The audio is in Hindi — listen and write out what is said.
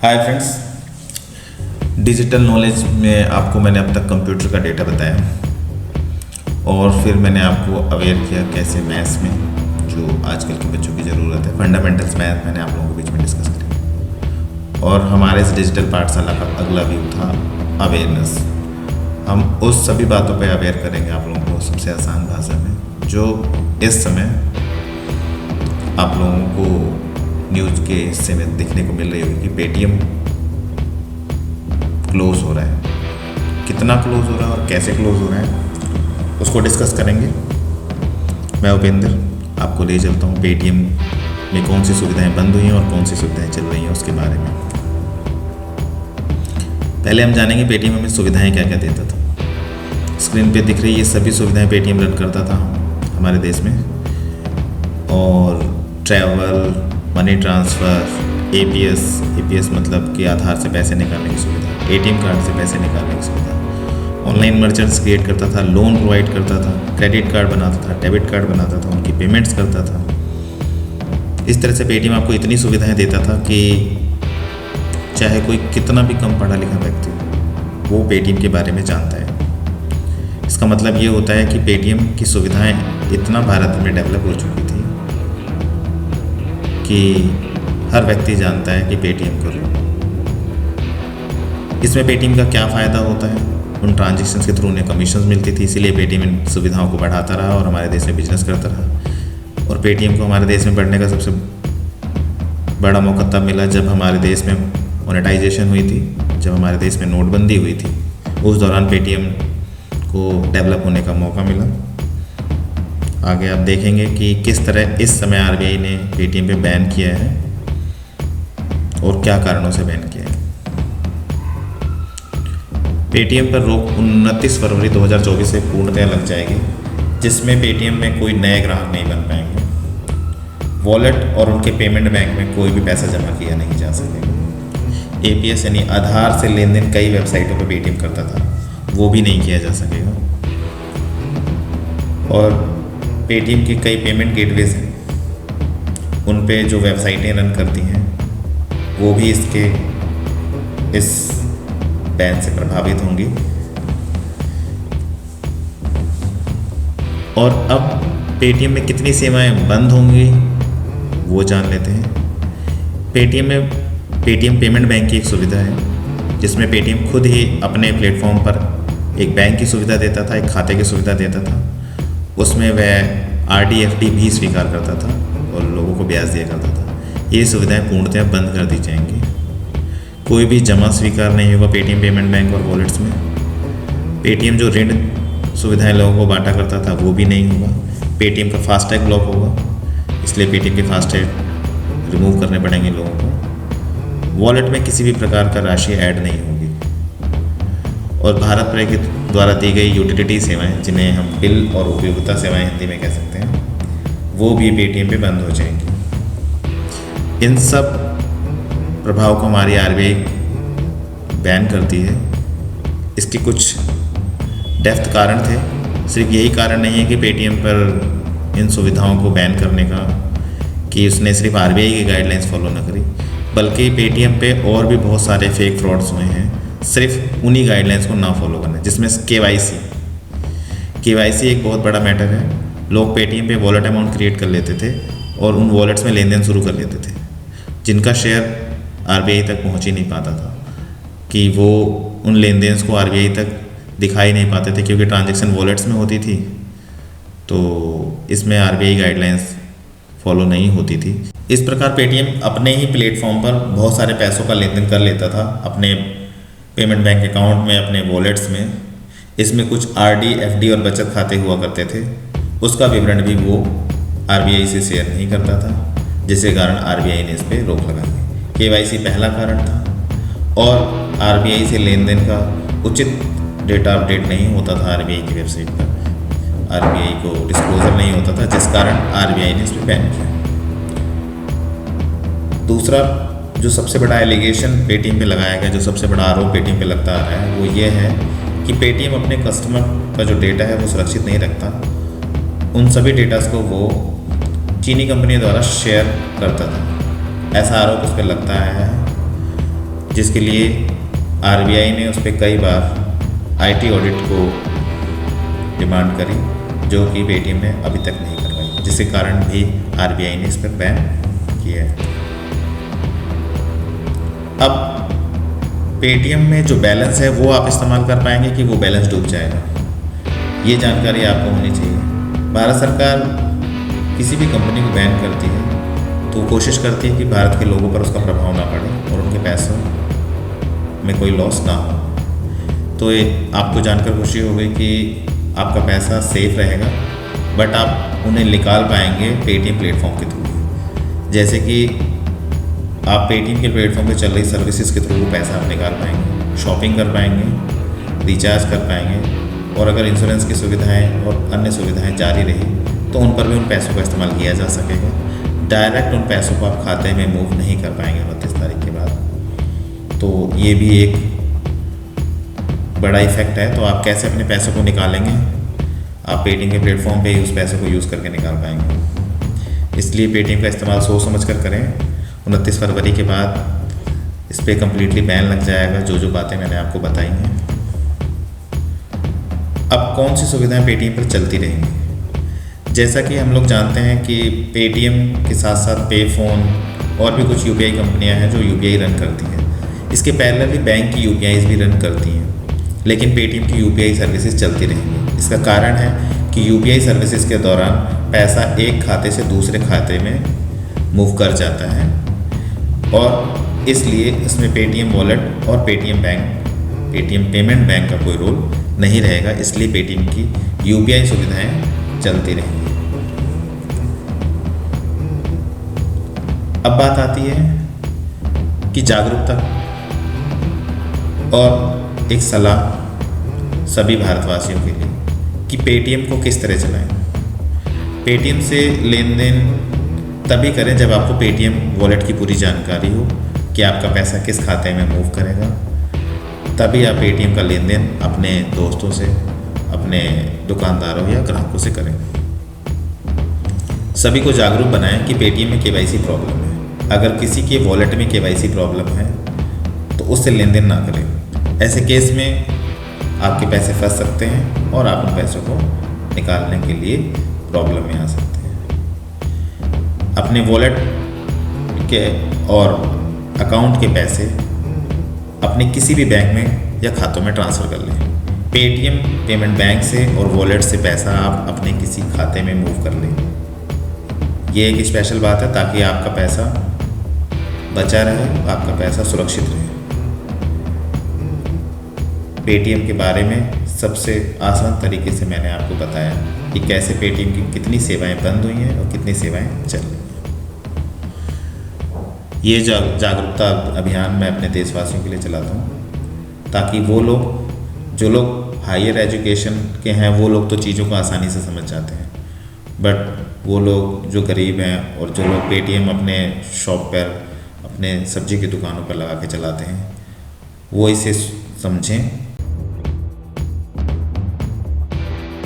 हाय फ्रेंड्स, डिजिटल नॉलेज में आपको मैंने अब तक कंप्यूटर का डेटा बताया और फिर मैंने आपको अवेयर किया कैसे मैथ्स में जो आजकल के बच्चों की ज़रूरत है, फंडामेंटल्स मैथ मैंने आप लोगों के बीच में डिस्कस करी। और हमारे इस डिजिटल पाठशाला का अगला व्यू था अवेयरनेस। हम उस सभी बातों पे अवेयर करेंगे आप लोगों को सबसे आसान भाषा में, जो इस समय आप लोगों को न्यूज़ के हिस्से में देखने को मिल रही होगी कि पेटीएम क्लोज हो रहा है। कितना क्लोज हो रहा है और कैसे क्लोज हो रहा है उसको डिस्कस करेंगे। मैं उपेंद्र आपको ले चलता हूँ पेटीएम में कौन सी सुविधाएं बंद हुई हैं और कौन सी सुविधाएं चल रही हैं उसके बारे में। पहले हम जानेंगे पेटीएम में सुविधाएं क्या क्या देता था। स्क्रीन पे दिख रही ये सभी सुविधाएं पेटीएम रन करता था हमारे देश में। और ट्रैवल, मनी ट्रांसफ़र, एपीएस मतलब कि आधार से पैसे निकालने की सुविधा, एटीएम कार्ड से पैसे निकालने की सुविधा, ऑनलाइन मर्चेंट्स क्रिएट करता था, लोन प्रोवाइड करता था, क्रेडिट कार्ड बनाता था, डेबिट कार्ड बनाता था, उनकी पेमेंट्स करता था। इस तरह से पेटीएम आपको इतनी सुविधाएं देता था कि चाहे कोई कितना भी कम पढ़ा लिखा व्यक्ति हो वो पेटीएम के बारे में जानता है। इसका मतलब ये होता है कि पेटीएम की सुविधाएँ इतना भारत में डेवलप हो चुकी थी कि हर व्यक्ति जानता है कि पेटीएम करो। इसमें पेटीएम का क्या फ़ायदा होता है, उन ट्रांजेक्शन्स के थ्रू उन्हें कमीशंस मिलती थी, इसीलिए पेटीएम इन सुविधाओं को बढ़ाता रहा और हमारे देश में बिजनेस करता रहा। और पेटीएम को हमारे देश में बढ़ने का सबसे बड़ा मौका तब मिला जब हमारे देश में मोनेटाइजेशन हुई थी, जब हमारे देश में नोटबंदी हुई थी। उस दौरान पेटीएम को डेवलप होने का मौका मिला। आगे आप देखेंगे कि किस तरह इस समय आरबीआई ने पेटीएम पे बैन किया है और क्या कारणों से बैन किया है। पेटीएम पर रोक 29 फरवरी 2024 से पूर्णतः लग जाएगी, जिसमें पेटीएम में कोई नए ग्राहक नहीं बन पाएंगे। वॉलेट और उनके पेमेंट बैंक में कोई भी पैसा जमा किया नहीं जा सकेगा। एपीएस यानी आधार से लेन देन कई वेबसाइटों पर पेटीएम करता था, वो भी नहीं किया जा सकेगा। और पेटीएम की कई पेमेंट गेटवेज हैं, उन पे जो वेबसाइटें रन करती हैं वो भी इस बैन से प्रभावित होंगी। और अब पेटीएम में कितनी सेवाएं बंद होंगी वो जान लेते हैं। पेटीएम पेमेंट बैंक की एक सुविधा है जिसमें पेटीएम खुद ही अपने प्लेटफॉर्म पर एक बैंक की सुविधा देता था, एक खाते की सुविधा देता था। उसमें वह आरडी/एफडी भी स्वीकार करता था और लोगों को ब्याज दिया करता था। ये सुविधाएं पूर्णतः बंद कर दी जाएंगी। कोई भी जमा स्वीकार नहीं होगा पेटीएम पेमेंट बैंक और वॉलेट्स में। पेटीएम जो ऋण सुविधाएं लोगों को बांटा करता था वो भी नहीं होगा। पेटीएम का फास्टैग ब्लॉक होगा, इसलिए पेटीएम के फास्टैग रिमूव करने पड़ेंगे लोगों को। वॉलेट में किसी भी प्रकार का राशि ऐड नहीं होगी। और भारत पे के द्वारा दी गई यूटिलिटी सेवाएं, जिन्हें हम बिल और उपयोगिता सेवाएं हिंदी में कह सकते हैं, वो भी पेटीएम पे बंद हो जाएंगी। इन सब प्रभाव को हमारी आरबीआई बैन करती है। इसके कुछ डेप्थ कारण थे। सिर्फ यही कारण नहीं है कि पेटीएम पर इन सुविधाओं को बैन करने का कि उसने सिर्फ आरबीआई की गाइडलाइंस फॉलो न करी, बल्कि पेटीएम पे और भी बहुत सारे फेक फ्रॉड्स हुए हैं सिर्फ उन्हीं गाइडलाइंस को ना फॉलो करने, जिसमें केवाईसी एक बहुत बड़ा मैटर है। लोग पेटीएम पे वॉलेट अमाउंट क्रिएट कर लेते थे और उन वॉलेट्स में लेन देन शुरू कर लेते थे, जिनका शेयर आरबीआई तक पहुंच ही नहीं पाता था कि वो उन लेन देन को आरबीआई तक दिखाई नहीं पाते थे, क्योंकि ट्रांजैक्शन वॉलेट्स में होती थी। तो इसमें आरबीआई गाइडलाइंस फॉलो नहीं होती थी। इस प्रकार पेटीएम अपने ही प्लेटफॉर्म पर बहुत सारे पैसों का लेन देन कर लेता था, अपने पेमेंट बैंक अकाउंट में, अपने वॉलेट्स में। इसमें कुछ आरडी/एफडी और बचत खाते हुआ करते थे, उसका विवरण भी वो आरबीआई से शेयर नहीं करता था, जिसके कारण आरबीआई ने इस पर रोक लगा दी। केवाईसी पहला कारण था। और आरबीआई से लेन देन का उचित डेटा अपडेट नहीं होता था आरबीआई की वेबसाइट पर, आरबीआई को डिस्क्लोजर नहीं होता था, जिस कारण आरबीआई ने इस पर बैन किया। दूसरा जो सबसे बड़ा एलिगेशन पेटीएम पे लगाया गया, जो सबसे बड़ा आरोप पेटीएम पे लगता आ रहा है, वो ये है कि पेटीएम अपने कस्टमर का जो डेटा है वो सुरक्षित नहीं रखता। उन सभी डेटास को वो चीनी कंपनी द्वारा शेयर करता था, ऐसा आरोप उस पर लगता है। जिसके लिए आरबीआई ने उस पर कई बार आईटी ऑडिट को डिमांड करी, जो कि पेटीएम ने अभी तक नहीं करवाई, जिसके कारण भी आरबीआई ने इस पर बैन किया है। अब पेटीएम में जो बैलेंस है वो आप इस्तेमाल कर पाएंगे कि वो बैलेंस डूब जाएगा, ये जानकारी आपको होनी चाहिए। भारत सरकार किसी भी कंपनी को बैन करती है तो कोशिश करती है कि भारत के लोगों पर उसका प्रभाव ना पड़े और उनके पैसों में कोई लॉस ना हो। तो ये आपको जानकर खुशी होगी कि आपका पैसा सेफ रहेगा, बट आप उन्हें निकाल पाएंगे पेटीएम प्लेटफॉर्म के थ्रू। जैसे कि आप पेटीएम के प्लेटफॉर्म पे चल रही सर्विसेज के थ्रू वो पैसा आप निकाल पाएंगे, शॉपिंग कर पाएंगे, रिचार्ज कर पाएंगे, और अगर इंश्योरेंस की सुविधाएं और अन्य सुविधाएं जारी रही तो उन पर भी उन पैसों का इस्तेमाल किया जा सकेगा। डायरेक्ट उन पैसों को आप खाते में मूव नहीं कर पाएंगे 29 तारीख के बाद। तो ये भी एक बड़ा इफेक्ट है। तो आप कैसे अपने पैसों को निकालेंगे? आप पेटीएम के प्लेटफॉर्म पे उस पैसों को यूज़ करके निकाल पाएंगे। इसलिए पेटीएम का इस्तेमाल सोच समझ कर करें। 29 फरवरी के बाद इस पर कम्प्लीटली बैन लग जाएगा, जो बातें मैंने आपको बताई हैं। अब कौन सी सुविधाएं पेटीएम पर चलती रहेंगी? जैसा कि हम लोग जानते हैं कि पेटीएम के साथ साथ पे फ़ोन और भी कुछ यूपीआई कंपनियां हैं जो यूपीआई रन करती हैं। इसके पैरेलली बैंक की यूपीआईज भी रन करती हैं, लेकिन पेटीएम की यूपीआई सर्विसेज चलती रहेंगी। इसका कारण है कि यूपीआई सर्विसेज के दौरान पैसा एक खाते से दूसरे खाते में मूव कर जाता है, और इसलिए इसमें पेटीएम वॉलेट और पेटीएम पेमेंट बैंक का कोई रोल नहीं रहेगा। इसलिए पेटीएम की यूपीआई सुविधाएं चलती रहेंगी। अब बात आती है कि जागरूकता और एक सलाह सभी भारतवासियों के लिए कि पेटीएम को किस तरह चलाएं। पेटीएम से लेन देन तभी करें जब आपको पेटीएम वॉलेट की पूरी जानकारी हो कि आपका पैसा किस खाते में मूव करेगा। तभी आप पेटीएम का लेन देन अपने दोस्तों से, अपने दुकानदारों या ग्राहकों से करें। सभी को जागरूक बनाएं कि पेटीएम में केवाईसी प्रॉब्लम है। अगर किसी के वॉलेट में केवाईसी प्रॉब्लम है तो उससे लेन देन ना करें। ऐसे केस में आपके पैसे फंस सकते हैं और आप उन पैसों को निकालने के लिए प्रॉब्लम में आ सकते हैं। अपने वॉलेट के और अकाउंट के पैसे अपने किसी भी बैंक में या खातों में ट्रांसफ़र कर लें। पेटीएम पेमेंट बैंक से और वॉलेट से पैसा आप अपने किसी खाते में मूव कर लें। ये एक स्पेशल बात है ताकि आपका पैसा बचा रहे, आपका पैसा सुरक्षित रहे। पेटीएम के बारे में सबसे आसान तरीके से मैंने आपको बताया कि कैसे पेटीएम की कितनी सेवाएं बंद हुई हैं और कितनी सेवाएं चल रही हैं। ये जागरूकता अभियान मैं अपने देशवासियों के लिए चलाता हूँ ताकि वो लोग जो लोग हायर एजुकेशन के हैं वो लोग तो चीज़ों को आसानी से समझ जाते हैं, बट वो लोग जो गरीब हैं और जो लोग पेटीएम अपने शॉप पर, अपने सब्जी की दुकानों पर लगा के चलाते हैं, वो इसे समझें